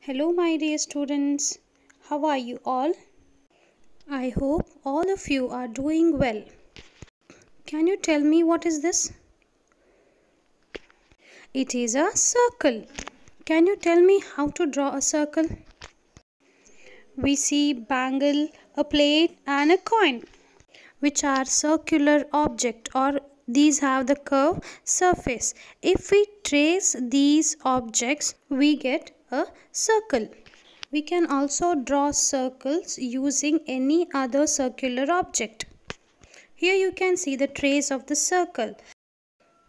Hello, my dear students. How are you all? I hope all of you are doing well. Can you tell me what is this? It is a circle. Can you tell me how to draw a circle? We see bangle, a plate and a coin, which are circular object, or these have the curved surface. If we trace these objects, we get a circle. We can also draw circles using any other circular object. Here you can see the trace of the circle.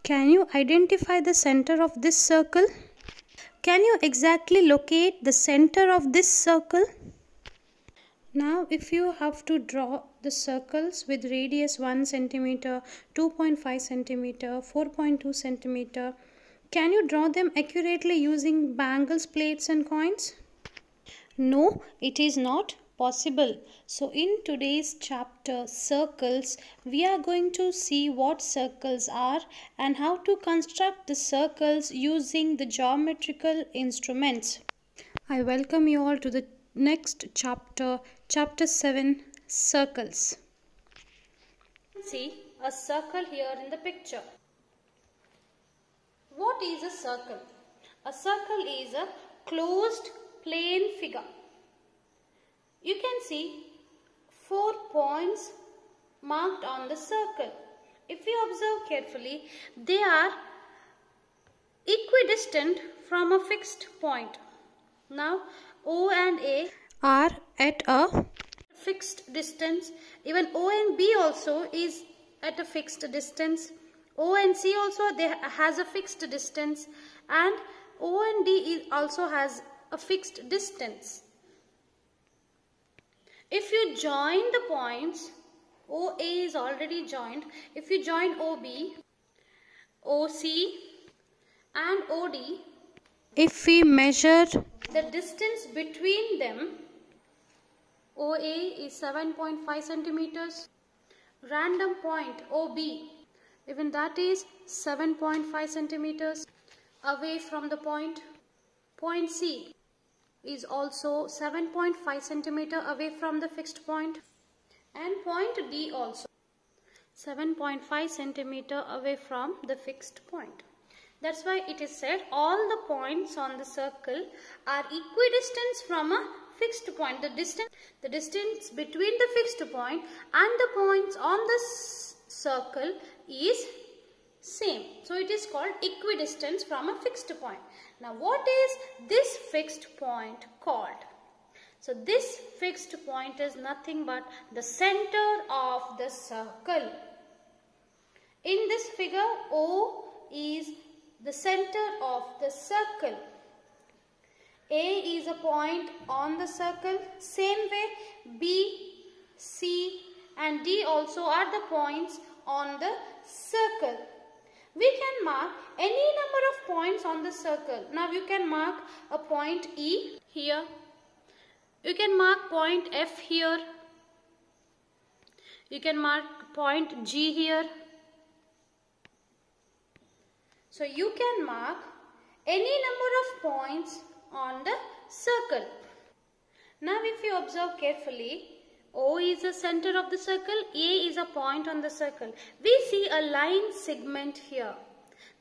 Can you identify the center of this circle? Can you exactly locate the center of this circle? Now if you have to draw the circles with radius 1 cm, 2.5 cm, 4.2 cm, can you draw them accurately using bangles, plates and coins? No, it is not possible. So in today's chapter circles, we are going to see what circles are and how to construct the circles using the geometrical instruments. I welcome you all to the next chapter, chapter 7, circles. See a circle here in the picture. What is a circle? A circle is a closed plane figure. You can see 4 points marked on the circle. If you observe carefully, they are equidistant from a fixed point. Now O and A are at a fixed distance. Even O and B also is at a fixed distance. O and C also has a fixed distance, and O and D also has a fixed distance. If you join the points, OA is already joined. If you join OB, OC and OD, if we measure the distance between them, OA is 7.5 centimeters. Random point OB, even that is 7.5 centimeters away from the point. Point C is also 7.5 centimeter away from the fixed point, and point D also 7.5 centimeter away from the fixed point. That's why it is said all the points on the circle are equidistant from a fixed point. The distance between the fixed point and the points on the circle is same. So it is called equidistance from a fixed point. Now what is this fixed point called? So this fixed point is nothing but the center of the circle. In this figure, O is the center of the circle. A is a point on the circle. Same way B, C and D also are the points on the circle. We can mark any number of points on the circle. Now you can mark a point E here. You can mark point F here. You can mark point G here. So you can mark any number of points on the circle. Now if you observe carefully, O is the center of the circle, A is a point on the circle. We see a line segment here.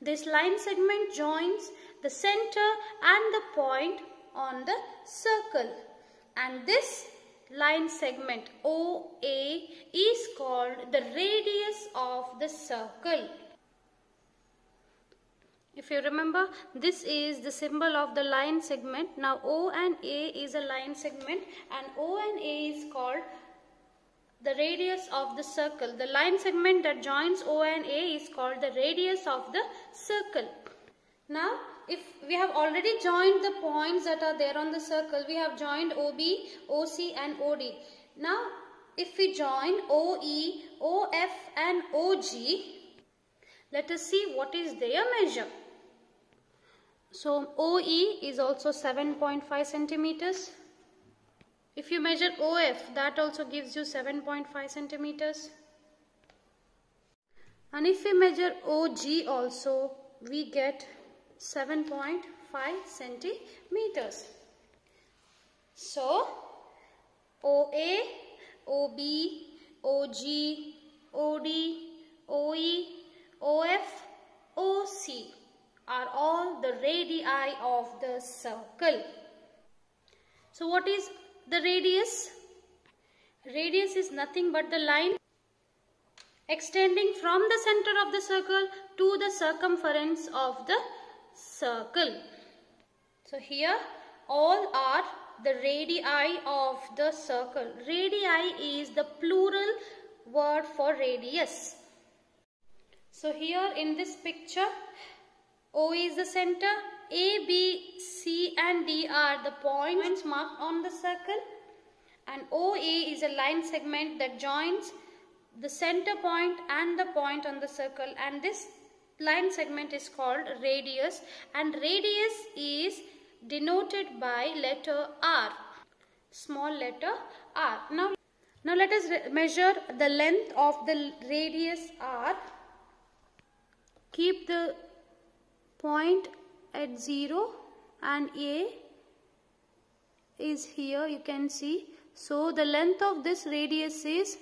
This line segment joins the center and the point on the circle. And this line segment OA is called the radius of the circle. If you remember, this is the symbol of the line segment. Now O and A is a line segment, and O and A is called the radius of the circle. The line segment that joins O and A is called the radius of the circle. Now if we have already joined the points that are there on the circle, we have joined OB, OC and OD. Now if we join OE, OF and OG, let us see what is their measure. So OE is also 7.5 centimeters. If you measure OF, that also gives you 7.5 centimeters. And if we measure OG also, we get 7.5 centimeters. So OA, OB, OG, OD, OE, OF, OC are all the radii of the circle. So what is the radius? Radius is nothing but the line extending from the center of the circle to the circumference of the circle. So here all are the radii of the circle. Radii is the plural word for radius. So here in this picture, O is the center, A, B, C and D are the points marked on the circle, and OA is a line segment that joins the center point and the point on the circle, and this line segment is called radius, and radius is denoted by letter R, small letter R. Now let us measure the length of the radius R. Keep the point at 0 and A is here, you can see. So the length of this radius is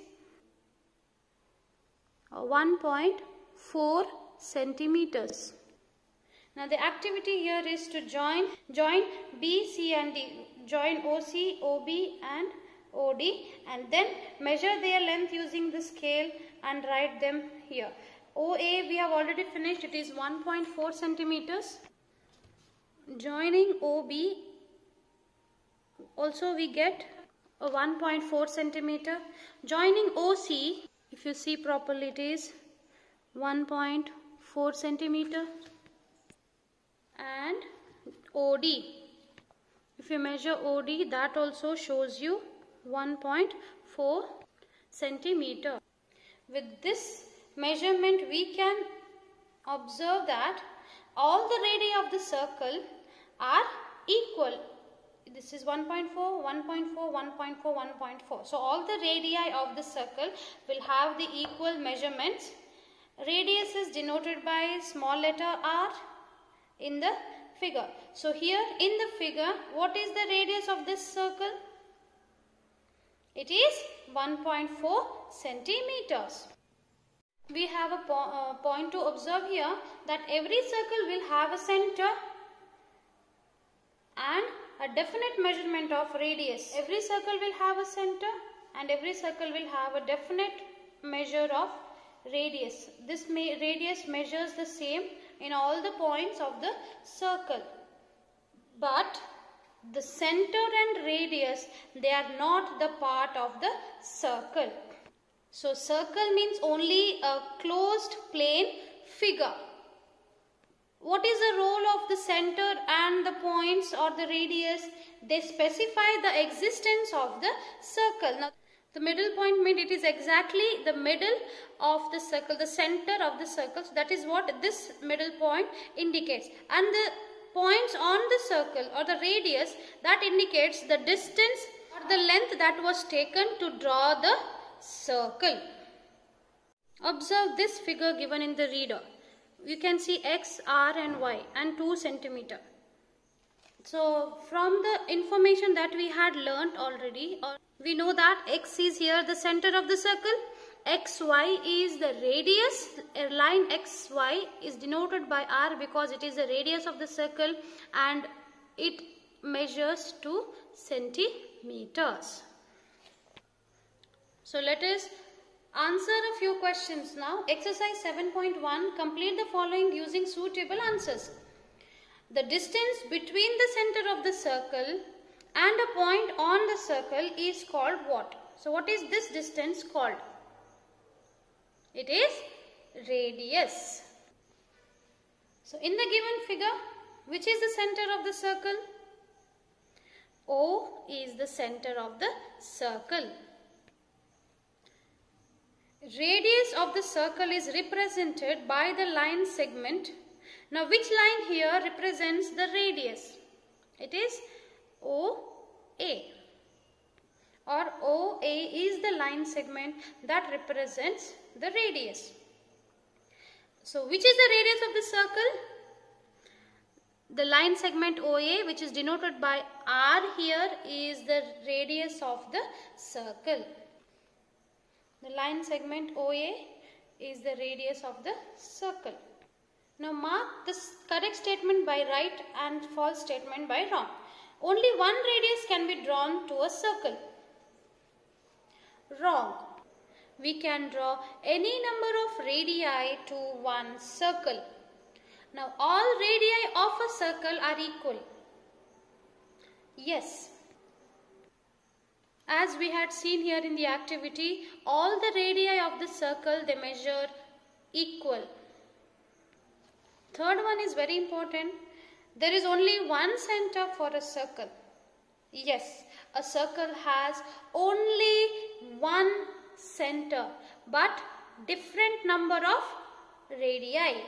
1.4 centimeters. Now the activity here is to join B, C and D. Join OC, OB and OD, and then measure their length using the scale and write them here. OA we have already finished, it is 1.4 centimeters. Joining OB also we get a 1.4 centimeter. Joining OC, if you see properly, it is 1.4 centimeter. And OD, if you measure OD, that also shows you 1.4 centimeter. With this measurement we can observe that all the radii of the circle are equal. This is 1.4, 1.4, 1.4, 1.4. So all the radii of the circle will have the equal measurements. Radius is denoted by small letter R in the figure. So here in the figure, what is the radius of this circle? It is 1.4 centimeters. We have a point to observe here, that every circle will have a center and a definite measurement of radius. Every circle will have a center and every circle will have a definite measure of radius. This radius measures the same in all the points of the circle. But the center and radius, they are not the part of the circle. So circle means only a closed plane figure. What is the role of the center and the points or the radius? They specify the existence of the circle. Now the middle point means it is exactly the middle of the circle, the center of the circle. So that is what this middle point indicates. And the points on the circle or the radius, that indicates the distance or the length that was taken to draw the circle. Observe this figure given in the reader. You can see X, R and Y and 2 centimeter. So from the information that we had learnt already, we know that X is here the center of the circle, XY is the radius, a line XY is denoted by R because it is the radius of the circle and it measures 2 centimeters. So let us answer a few questions now. Exercise 7.1, complete the following using suitable answers. The distance between the center of the circle and a point on the circle is called what? So what is this distance called? It is radius. So in the given figure, which is the center of the circle? O is the center of the circle. Radius of the circle is represented by the line segment. Now which line here represents the radius? It is OA, or OA is the line segment that represents the radius. So which is the radius of the circle? The line segment OA, which is denoted by R here, is the radius of the circle. The line segment OA is the radius of the circle. Now mark the correct statement by right and false statement by wrong. Only one radius can be drawn to a circle. Wrong. We can draw any number of radii to one circle. Now all radii of a circle are equal. Yes. As we had seen here in the activity, all the radii of the circle, they measure equal. Third one is very important. There is only one center for a circle. Yes, a circle has only one center but different number of radii.